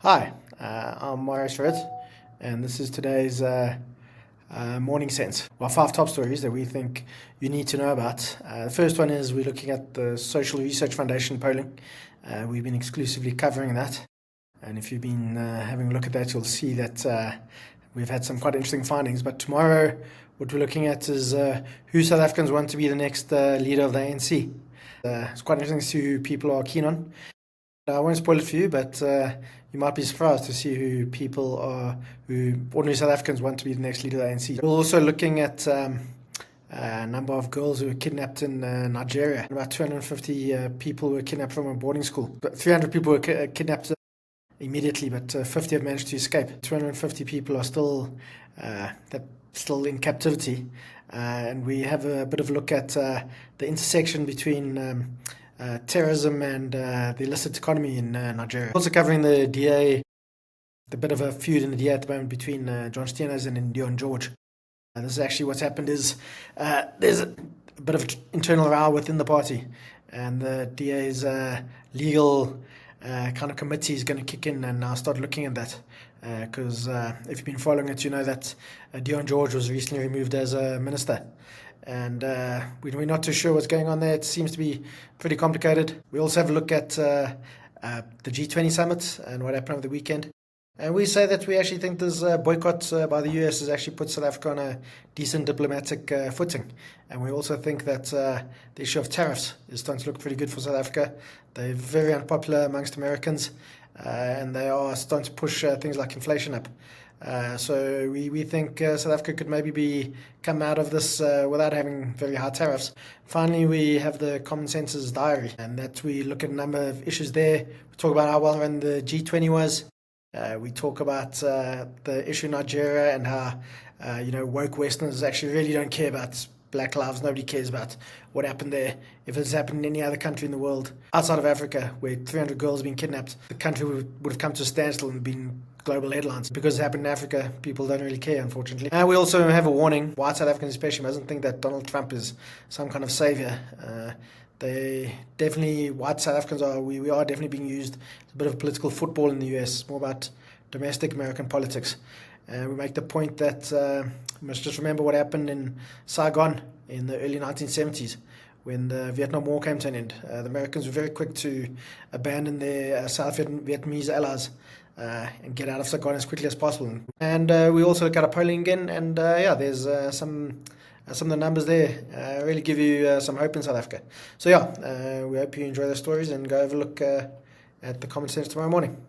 Hi, I'm Marius Rit, and this is today's Morning Sense. Well, five top stories that we think you need to know about. The first one is we're looking at the Social Research Foundation polling. We've been exclusively covering that, and if you've been having a look at that, you'll see that we've had some quite interesting findings. But tomorrow, what we're looking at is who South Africans want to be the next leader of the ANC. It's quite interesting to see who people are keen on. I won't spoil it for you, but you might be surprised to see who ordinary South Africans want to be the next leader of the ANC. We're also looking at a number of girls who were kidnapped in Nigeria. About 250 people were kidnapped from a boarding school. But 300 people were kidnapped immediately, but 50 have managed to escape. 250 people are still in captivity. And we have a bit of a look at the intersection between terrorism and the illicit economy in Nigeria. Also covering the DA, the bit of a feud in the DA at the moment between John Steenhuisen and Deon George. This is actually what's happened is there's a bit of internal row within the party, and the DA's legal kind of committee is going to kick in and now start looking at that. Because if you've been following it, you know that Deon George was recently removed as a minister. And we're not too sure what's going on there. It seems to be pretty complicated. We also have a look at the G20 summit and what happened over the weekend. And we say that we actually think this boycott by the US has actually put South Africa on a decent diplomatic footing. And we also think that the issue of tariffs is starting to look pretty good for South Africa. They're very unpopular amongst Americans, and they are starting to push things like inflation up. So we think South Africa could maybe come out of this without having very high tariffs. Finally, we have the Common Senses Diary, and that we look at a number of issues there. We talk about how well run the G20 was. We talk about the issue in Nigeria and how woke Westerners actually really don't care about Black lives. Nobody cares about what happened there. If it's happened in any other country in the world outside of Africa, where 300 girls have been kidnapped, the country would have come to a standstill and been global headlines. Because it happened in Africa, people don't really care, unfortunately. And we also have a warning. White South Africans especially mustn't think that Donald Trump is some kind of savior. White South Africans we are definitely being used as a bit of political football in the US, more about domestic American politics. And we make the point that we must just remember what happened in Saigon in the early 1970s when the Vietnam War came to an end. The Americans were very quick to abandon their South Vietnamese allies and get out of Saigon as quickly as possible. And we also look at a polling again, and there's some of the numbers there really give you some hope in South Africa. So we hope you enjoy the stories and go have a look at the Common Sense tomorrow morning.